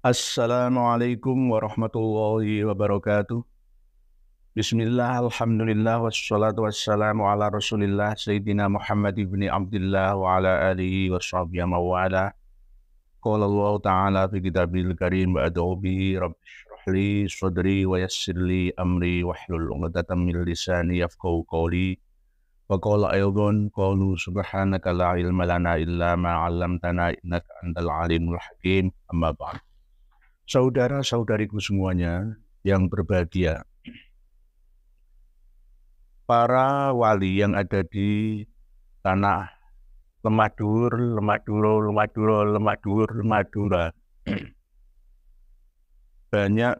Assalamualaikum warahmatullahi wabarakatuh. Bismillah, alhamdulillah, wassalatu wassalamu ala rasulillah, Sayyidina Muhammad ibni Abdullah wa ala alihi wa sahbihi mawala. Qala Allah ta'ala fi kitabil karim wa ad'u bihi rabbi shrah li sadri wa yassir li amri wahlul 'uqdatam min lisani yafqahu qawli. Wa qala aydan qalu subhanaka la ilma lana illa ma 'allamtana innaka antal alimul hakim. Amma ba'd. Saudara-saudariku semuanya yang berbahagia, para wali yang ada di tanah Lemadur, Lemaduro, Lemaduro, Lemadur, Lemadura, banyak,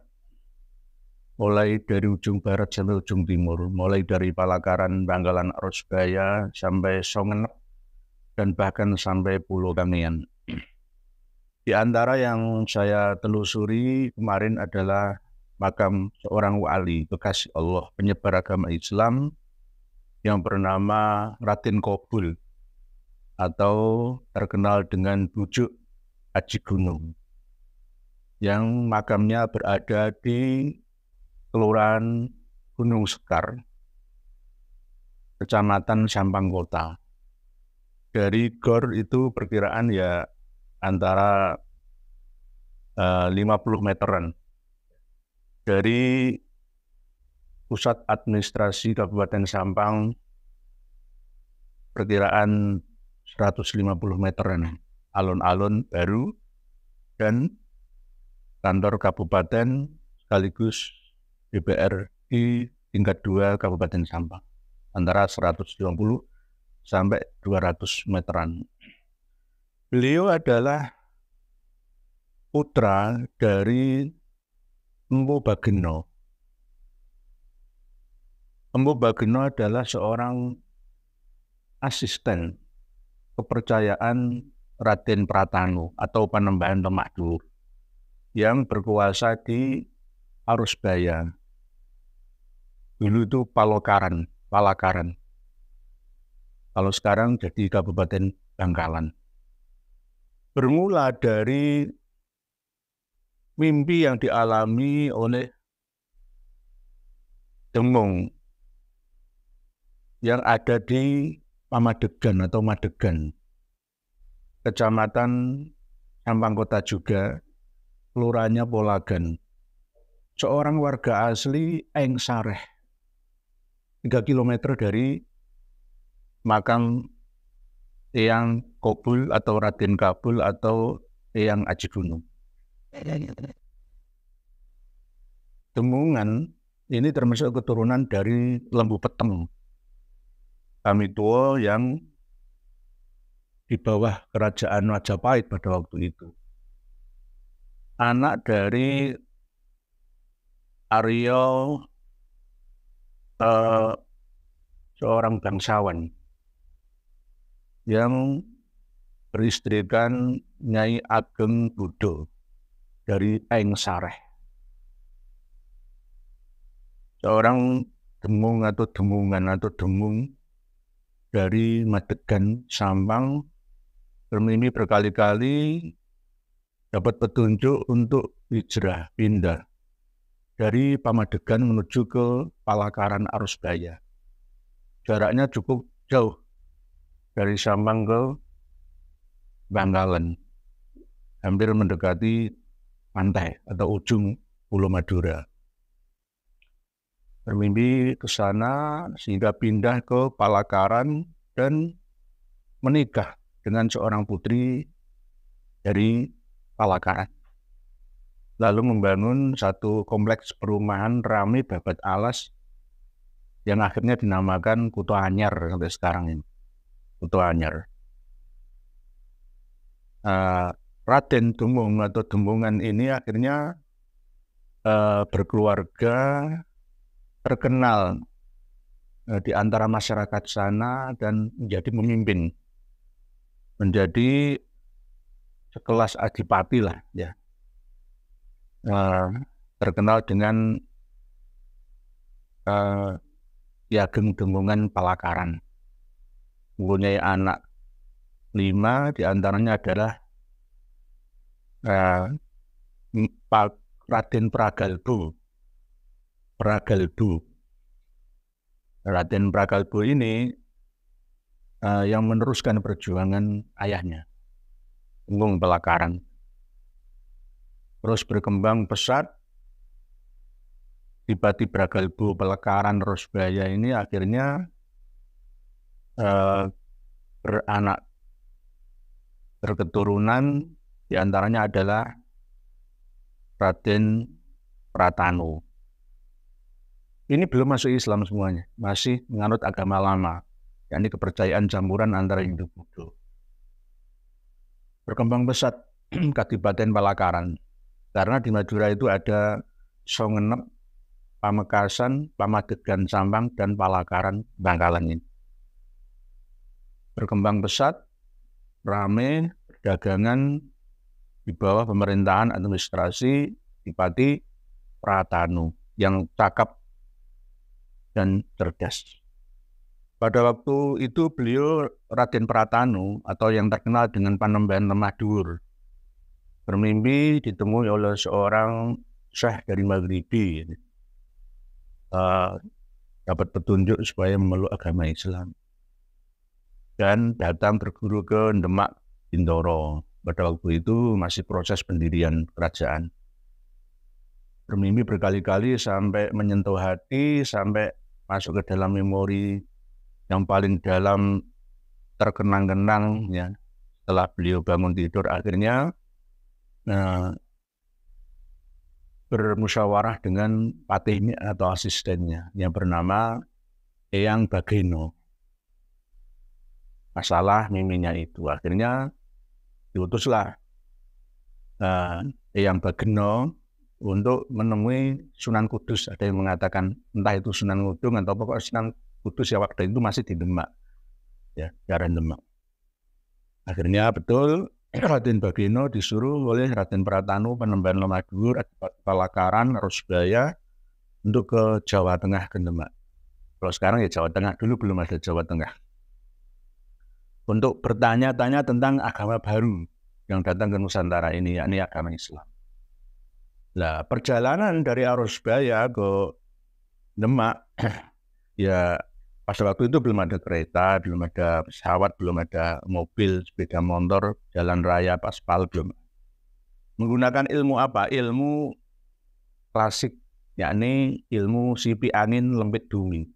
mulai dari ujung barat sampai ujung timur, mulai dari Palakaran, Bangkalan, Arosbaya, sampai Songenep, dan bahkan sampai Pulau Kangean. Di antara yang saya telusuri kemarin adalah makam seorang wali kekasih Allah, penyebar agama Islam yang bernama Raden Kobul atau terkenal dengan bujuk Aji Gunung, yang makamnya berada di Kelurahan Gunung Sekar, Kecamatan Sampang Kota. Dari gor itu perkiraan ya antara 50 meteran. Dari pusat administrasi Kabupaten Sampang perkiraan 150 meteran, alun-alun baru dan kantor kabupaten sekaligus DPR di tingkat 2 Kabupaten Sampang, antara 150 sampai 200 meteran. Beliau adalah putra dari Empu Bageno. Empu Bageno adalah seorang asisten kepercayaan Raden Pratanu atau Panembahan Lemakdur yang berkuasa di Arosbaya. Dulu itu Palakaran. Kalau sekarang jadi Kabupaten Bangkalan. Bermula dari mimpi yang dialami oleh Demung yang ada di Pamadegan atau Madegan, Kecamatan Sampang Kota juga, kelurahannya Polagan. Seorang warga asli Engsareh, 3 km dari makam Eyang Kobul atau Raden Kabul atau Eyang Aji Gunung. Demungan ini termasuk keturunan dari Lembu Peteng, kami tua yang di bawah kerajaan Majapahit pada waktu itu. Anak dari Aryo, seorang bangsawan yang beristrikan Nyai Ageng Budo dari Engsareh. Seorang demung atau demungan atau demung dari Madegan Sampang bermimpi berkali-kali dapat petunjuk untuk hijrah pindah dari Pamadegan menuju ke Palakaran Arosbaya. Jaraknya cukup jauh dari Sampang ke Bangkalan, hampir mendekati pantai atau ujung Pulau Madura. Bermimpi ke sana sehingga pindah ke Palakaran dan menikah dengan seorang putri dari Palakaran. Lalu membangun satu kompleks perumahan ramai babat alas yang akhirnya dinamakan Kuto Anyar sampai sekarang ini. Kuto Anyar. Raden Demung atau Demungan ini akhirnya berkeluarga, terkenal di antara masyarakat sana dan menjadi pemimpin, menjadi sekelas adipati lah ya, terkenal dengan Ki Ageng Demungan Palakaran. Mempunyai anak 5, diantaranya adalah Raden Pragalbo. Raden Pragalbo ini yang meneruskan perjuangan ayahnya, Unggung Pelakaran. Terus berkembang pesat, Adipati Pragalbo Pelakaran Rosbaya ini akhirnya beranak berketurunan, diantaranya adalah Raden Pratanu. Ini belum masuk Islam semuanya, masih menganut agama lama, yakni kepercayaan campuran antara Hindu Buddha. Berkembang pesat Kadipaten Palakaran, karena di Madura itu ada Songenep, Pamekasan, Pamadegan Sampang, dan Palakaran Bangkalan ini. Berkembang pesat, rame, perdagangan di bawah pemerintahan administrasi Adipati Pratanu yang cakap dan cerdas. Pada waktu itu beliau Raden Pratanu atau yang terkenal dengan Panembahan Lemah Dhuwur bermimpi ditemui oleh seorang syekh dari Maghribi, dapat petunjuk supaya memeluk agama Islam dan datang berguru ke Demak Bintoro. Pada waktu itu masih proses pendirian kerajaan. Bermimpi berkali-kali sampai menyentuh hati, sampai masuk ke dalam memori yang paling dalam, terkenang-kenang ya. Setelah beliau bangun tidur, akhirnya bermusyawarah dengan patihnya atau asistennya yang bernama Eyang Bageno. Masalah miminya itu, akhirnya diutuslah Eyang Bageno untuk menemui Sunan Kudus. Ada yang mengatakan entah itu Sunan Ngudung atau pokoknya Sunan Kudus ya, waktu itu masih di Demak, ya, daerah Demak. Akhirnya betul Raden Bageno disuruh oleh Raden Pratanu, Panembahan Lemah Dhuwur, Adipati Palakaran, Rosbaya untuk ke Jawa Tengah, ke Demak. Kalau sekarang ya Jawa Tengah, dulu belum ada Jawa Tengah. Untuk bertanya-tanya tentang agama baru yang datang ke Nusantara ini, yakni agama Islam. Nah, perjalanan dari Rosbaya ke Demak, ya pada waktu itu belum ada kereta, belum ada pesawat, belum ada mobil, sepeda motor, jalan raya, aspal, belum. Menggunakan ilmu apa? Ilmu klasik, yakni ilmu sipi angin lempit bumi.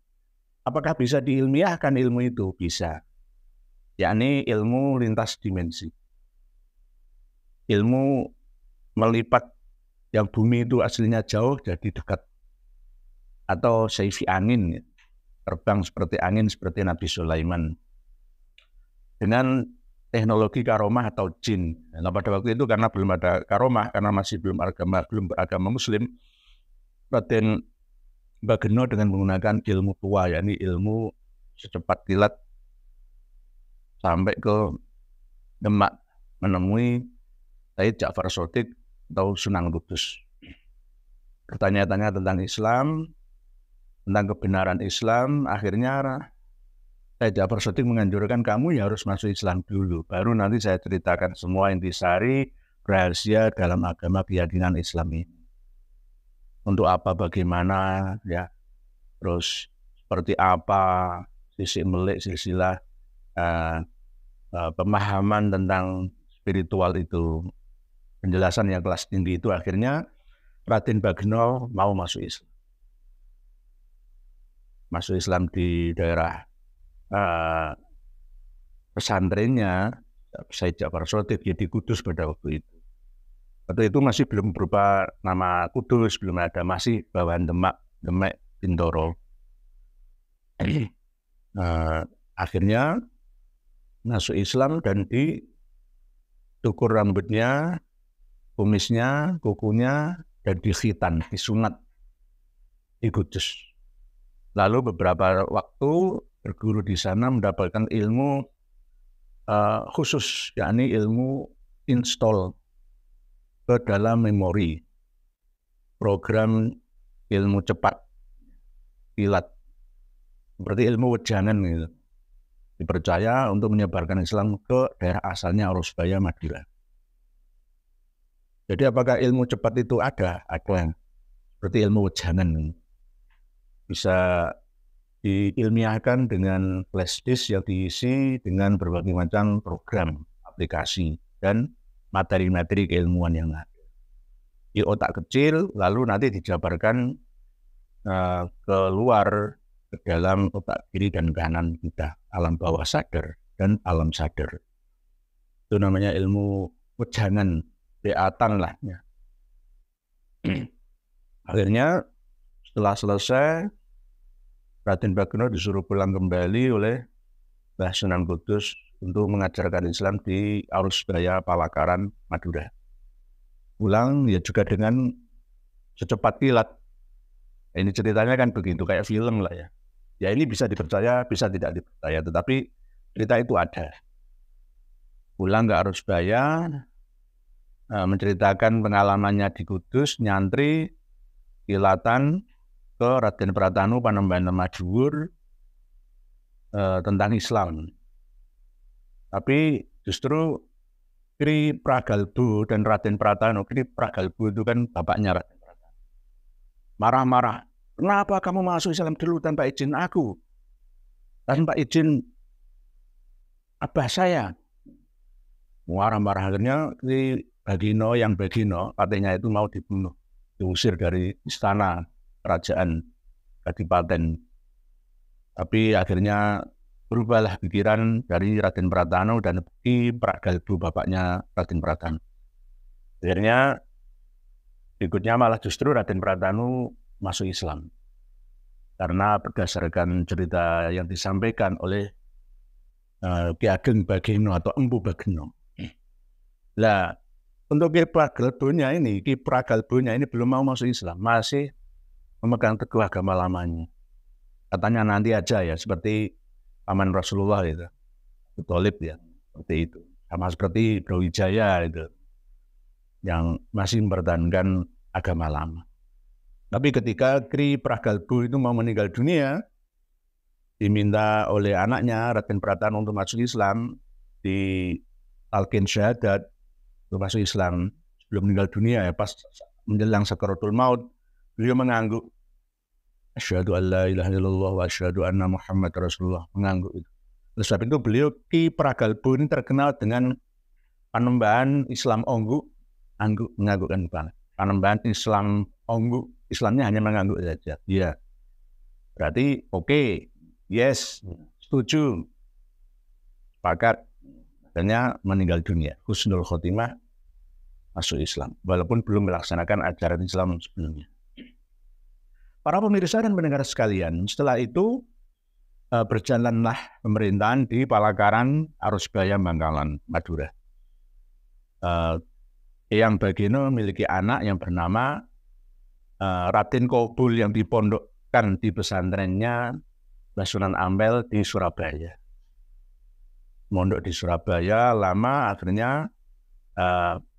Apakah bisa diilmiahkan ilmu itu? Bisa. Yakni ilmu lintas dimensi. Ilmu melipat yang bumi itu aslinya jauh jadi dekat. Atau seifi angin, terbang seperti angin, seperti Nabi Sulaiman. Dengan teknologi karomah atau jin. Nah, pada waktu itu karena belum ada karomah, karena masih belum beragama Muslim, Raden Bageno dengan menggunakan ilmu tua, yakni ilmu secepat kilat sampai ke Demak menemui Said Ja'far Shodiq atau Sunan Kudus. Bertanya-tanya tentang Islam, tentang kebenaran Islam. Akhirnya Said Ja'far Shodiq menganjurkan kamu ya harus masuk Islam dulu, baru nanti saya ceritakan semua intisari rahasia dalam agama keyakinan Islam ini. Untuk apa, bagaimana, ya, terus seperti apa sisi melik, silsilah pemahaman tentang spiritual itu, penjelasan yang kelas tinggi itu. Akhirnya Raden Bageno mau masuk Islam. Masuk Islam di daerah pesantrennya Said Ja'far Shodiq di Kudus pada waktu itu. Waktu itu masih belum berupa nama Kudus, belum ada, masih bawahan Demak Bintoro. Akhirnya masuk Islam dan ditukur rambutnya, kumisnya, kukunya, dan dikhitan, disunat di Kudus. Lalu beberapa waktu berguru di sana, mendapatkan ilmu khusus, yakni ilmu install ke dalam memori, program ilmu cepat kilat, seperti ilmu wejangan gitu. Dipercaya untuk menyebarkan Islam ke daerah asalnya Rosbaya, Madura. Jadi apakah ilmu cepat itu ada? Ada. Seperti ilmu wejangan. Bisa diilmiahkan dengan flash disk yang diisi dengan berbagai macam program, aplikasi, dan materi-materi keilmuan yang ada. Di otak kecil, lalu nanti dijabarkan keluar ke dalam otak kiri dan kanan kita, alam bawah sadar dan alam sadar. Itu namanya ilmu wejangan, beatan lah. Ya. Akhirnya setelah selesai, Raden Bageno disuruh pulang kembali oleh Mbah Sunan Kudus untuk mengajarkan Islam di Arusbaya, Palakaran, Madura. Pulang ya juga dengan secepat kilat. Ini ceritanya kan begitu, kayak film lah ya. Ya ini bisa dipercaya, bisa tidak dipercaya, tetapi cerita itu ada. Pulang ke Arusbaya, menceritakan pengalamannya di Kudus, nyantri, kilatan ke Raden Pratanu Panembahan Lemah tentang Islam. Tapi justru Kri Pragalbu dan Raden Pratanu, Kri Pragalbu itu kan bapaknya Raden Pratanu, marah-marah. Kenapa kamu masuk Islam dulu tanpa izin aku? Tanpa izin abah saya. Marah-marah, akhirnya Kri Bagino katanya itu mau dibunuh, diusir dari istana kerajaan Kadipaten. Tapi akhirnya berubahlah pikiran dari Raden Pratanu dan Ki Pragalbu bapaknya Raden Pratanu. Akhirnya berikutnya malah justru Raden Pratanu masuk Islam. Karena berdasarkan cerita yang disampaikan oleh Ki Ageng Bageno atau Empu Bageno. Nah, untuk Ki Pragalbunya ini belum mau masuk Islam, masih memegang teguh agama lamanya. Katanya nanti aja ya, seperti paman Rasulullah itu, Abu Thalib ya, seperti itu. Sama seperti Brawijaya itu, yang masih mempertahankan agama lama. Tapi ketika Kri Pragalbu itu mau meninggal dunia, diminta oleh anaknya Raden Pratanu untuk masuk Islam, di talqin syahadat untuk masuk Islam sebelum meninggal dunia ya, pas menjelang sakaratul maut, beliau mengangguk, asyhadu an la ilaha illallah wa asyhadu anna Muhammad Rasulullah, mengangguk itu. Oleh sebab itu beliau Ki Pragalbu ini terkenal dengan Panembahan Islam Onggu, menganggukkan kepala. Panembahan Islam Onggu, Islamnya hanya mengangguk saja. Ya, berarti oke, yes, setuju, sepakat. Akhirnya meninggal dunia, husnul khotimah, masuk Islam, walaupun belum melaksanakan ajaran Islam sebelumnya. Para pemirsa dan pendengar sekalian, setelah itu berjalanlah pemerintahan di Palakaran, Arusbaya, Bangkalan, Madura. Eyang Bageno memiliki anak yang bernama Raden Kobul yang dipondokkan di pesantrennya Mbah Sunan Ampel di Surabaya. Mondok di Surabaya lama, akhirnya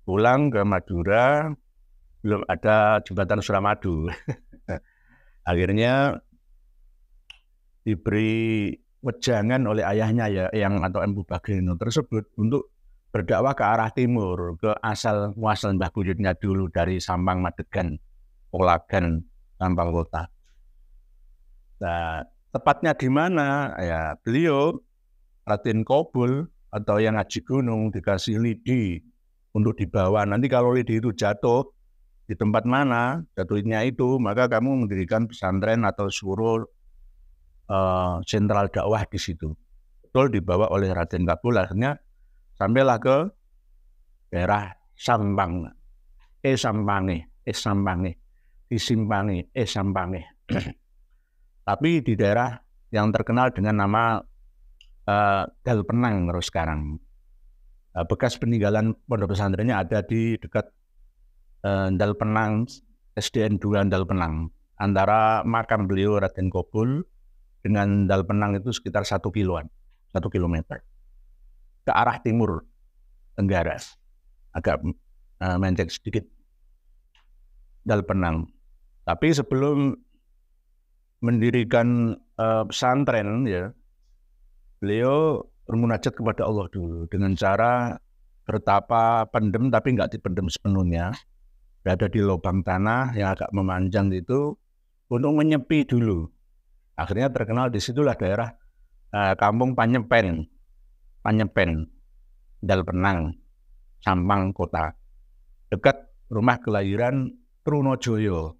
pulang ke Madura, belum ada jembatan Suramadu. Akhirnya diberi wejangan oleh ayahnya ya, Eyang atau Empu Bageno tersebut untuk berdakwah ke arah timur, ke asal muasal Mbah Buyutnya dulu dari Sampang, Madegan, Polagan, Sampang Kota. Nah, tepatnya di mana? Ya, beliau Raden Kobul atau yang ngaji gunung dikasih lidi untuk dibawa. Nanti kalau lidi itu jatuh di tempat mana jatuhnya itu, maka kamu mendirikan pesantren atau suruh sentral dakwah di situ. Betul dibawa oleh Raden Kobul, akhirnya sampailah ke daerah Sampang, Sampange. Tapi di daerah yang terkenal dengan nama Dal Penang terus sekarang. Bekas peninggalan pondok pesantrennya ada di dekat Dal Penang, SDN 2 Dal Penang. Antara makam beliau Raden Kobul dengan Dal Penang itu sekitar 1 kilometer. Ke arah timur tenggara, agak mencek sedikit Dal Penang. Tapi sebelum mendirikan pesantren ya, beliau bermunajat kepada Allah dulu dengan cara bertapa pendem tapi nggak dipendem sepenuhnya, berada di lubang tanah yang agak memanjang itu untuk menyepi dulu. Akhirnya terkenal disitulah daerah kampung Panyepen, Dal Penang, Sampang Kota, dekat rumah kelahiran Trunojoyo,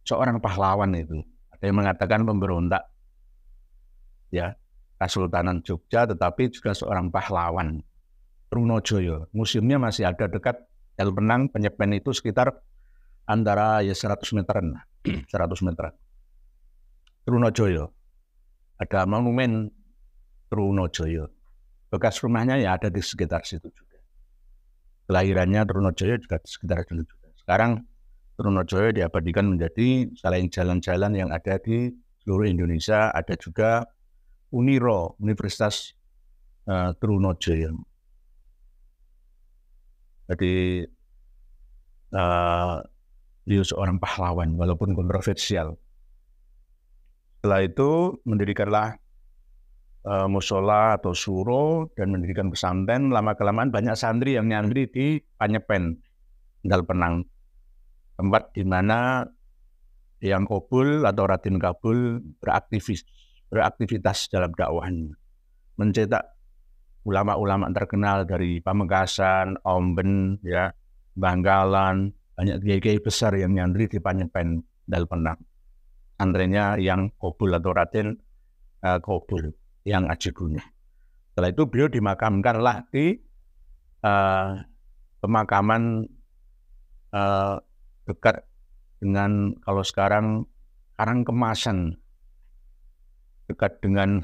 seorang pahlawan itu. Ada yang mengatakan pemberontak, ya, Kesultanan Jogja, tetapi juga seorang pahlawan, Trunojoyo. Museumnya masih ada dekat Dal Penang, Panyepen itu sekitar antara 100 meteran, 100 meter. Trunojoyo, ada monumen Trunojoyo. Bekas rumahnya ya ada di sekitar situ juga. Kelahirannya Trunojoyo juga di sekitar situ juga. Sekarang Trunojoyo diabadikan menjadi selain jalan-jalan yang ada di seluruh Indonesia, ada juga Uniro, Universitas Trunojoyo. Jadi dia seorang pahlawan walaupun kontroversial. Setelah itu mendirikanlah musola atau suro dan mendirikan pesantren. Lama-kelamaan banyak santri yang nyantri di Panyepen, Dal Penang, tempat di mana Yang Kobul atau Raden Kabul beraktivitas dalam dakwahnya, mencetak ulama-ulama terkenal dari Pamekasan, Omben, ya, Bangkalan, banyak kiai-kiai besar yang nyantri di Panyepen, Dal Penang. Santrennya Yang Kobul atau Raden Kobul, Yang Aji Gunung. Setelah itu beliau dimakamkanlah di pemakaman dekat dengan kalau sekarang Karangkemasan, dekat dengan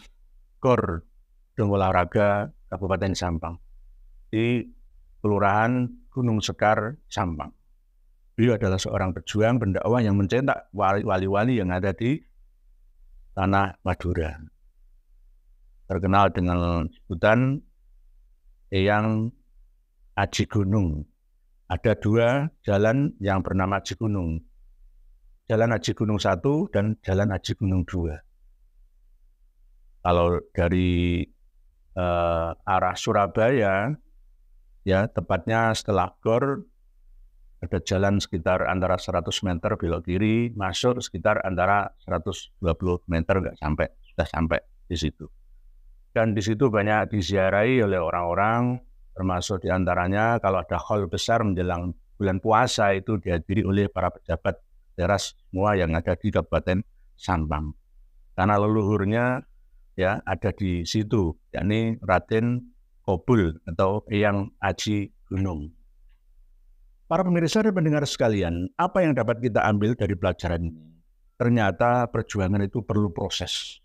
GOR Gedung Olahraga Kabupaten Sampang di Kelurahan Gunung Sekar, Sampang. Beliau adalah seorang pejuang pendakwah yang mencetak wali-wali yang ada di tanah Madura. Terkenal dengan sebutan Eyang Aji Gunung. Ada dua jalan yang bernama Aji Gunung. Jalan Aji Gunung 1 dan Jalan Aji Gunung 2. Kalau dari arah Surabaya, ya tepatnya setelah GOR, ada jalan sekitar antara 100 meter belok kiri, masuk sekitar antara 120 meter sudah sampai di situ. Dan di situ banyak diziarahi oleh orang-orang, termasuk diantaranya kalau ada haul besar menjelang bulan puasa itu dihadiri oleh para pejabat daerah semua yang ada di Kabupaten Sampang. Karena leluhurnya ya ada di situ, yakni Raden Kobul atau Eyang Aji Gunung. Para pemirsa dan pendengar sekalian, apa yang dapat kita ambil dari pelajaran ini? Ternyata perjuangan itu perlu proses.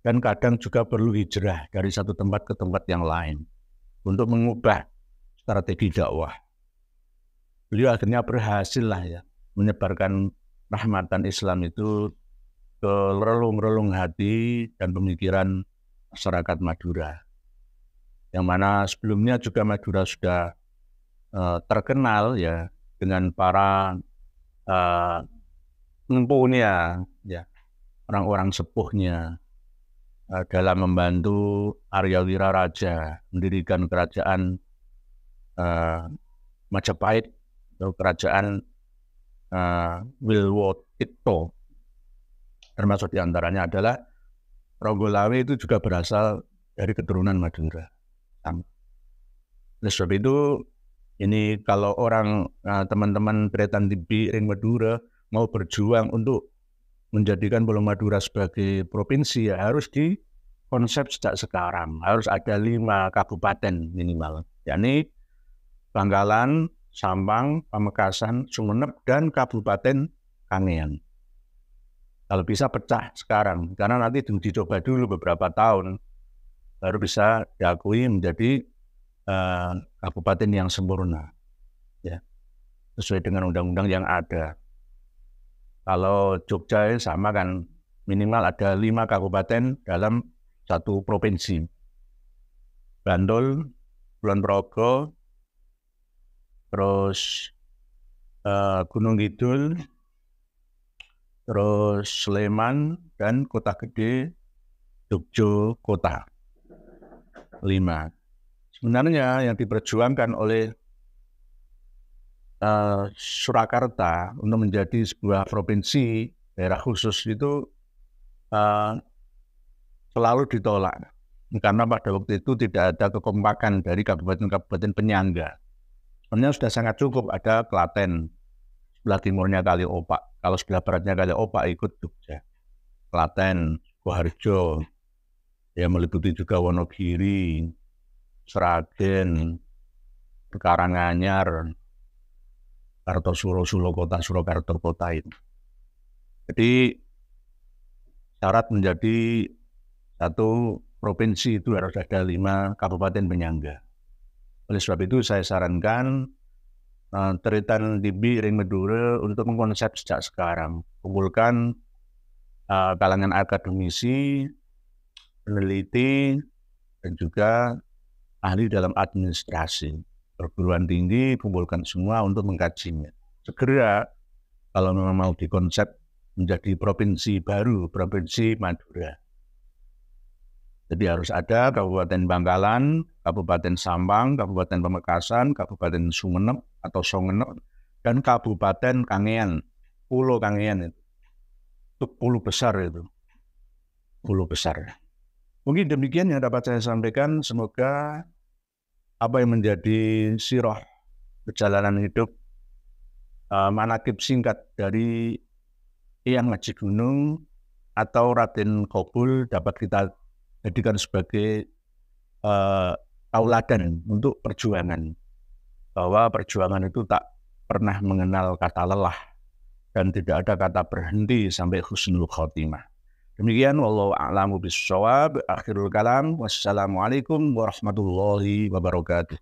Dan kadang juga perlu hijrah dari satu tempat ke tempat yang lain untuk mengubah strategi dakwah. Beliau akhirnya berhasil lah ya menyebarkan rahmatan Islam itu ke relung-relung hati dan pemikiran masyarakat Madura. Yang mana sebelumnya juga Madura sudah terkenal ya dengan para empunya, ya, orang-orang sepuhnya dalam membantu Arya Wiraraja mendirikan kerajaan Majapahit atau kerajaan Wilwotito. Termasuk diantaranya adalah Ronggolawe itu juga berasal dari keturunan Madura. Oleh sebab itu, ini kalau orang teman-teman Tretan TV Ring Madura mau berjuang untuk menjadikan Pulau Madura sebagai provinsi, ya harus dikonsep sejak sekarang. Harus ada 5 kabupaten minimal, yakni Bangkalan, Sampang, Pamekasan, Sumeneb, dan Kabupaten Kangean. Kalau bisa pecah sekarang, karena nanti dicoba dulu beberapa tahun, baru bisa diakui menjadi kabupaten yang sempurna, ya, sesuai dengan undang-undang yang ada. Kalau Jogja sama kan, minimal ada 5 kabupaten dalam satu provinsi. Bantul, Kulon Progo, terus Gunung Kidul, terus Sleman, dan Kota Gede Yogyakarta. 5. Sebenarnya yang diperjuangkan oleh Surakarta untuk menjadi sebuah provinsi daerah khusus itu selalu ditolak. Karena pada waktu itu tidak ada kekompakan dari kabupaten-kabupaten penyangga. Sebenarnya sudah sangat cukup ada Klaten, sebelah timurnya Kali Opak. Kalau sebelah baratnya Kali Opak ikut Jogja. Klaten, Sukoharjo, ya meliputi juga Wonogiri, Sragen, Karanganyar, Kartosuro, Sulokota, Surakarta kota itu. Jadi syarat menjadi satu provinsi itu harus ada 5 kabupaten penyangga. Oleh sebab itu saya sarankan Teritan Tibi Ring Medure untuk mengkonsep sejak sekarang. Kumpulkan kalangan akademisi, peneliti, dan juga ahli dalam administrasi. Perguruan tinggi kumpulkan semua untuk mengkajinya. Segera kalau memang mau dikonsep menjadi provinsi baru, Provinsi Madura. Jadi harus ada Kabupaten Bangkalan, Kabupaten Sampang, Kabupaten Pamekasan, Kabupaten Sumenep atau Songenep, dan Kabupaten Kangean, Pulau Kangean itu. Itu pulau besar itu. Pulau besar. Mungkin demikian yang dapat saya sampaikan. Semoga apa yang menjadi sirah perjalanan hidup manakib singkat dari Eyang Haji Gunung atau Raden Kobul dapat kita jadikan sebagai tauladan untuk perjuangan. Bahwa perjuangan itu tak pernah mengenal kata lelah dan tidak ada kata berhenti sampai husnul khotimah. Demikian, wallahu a'lamu bishawab. Akhirul kalam. Wassalamualaikum warahmatullahi wabarakatuh.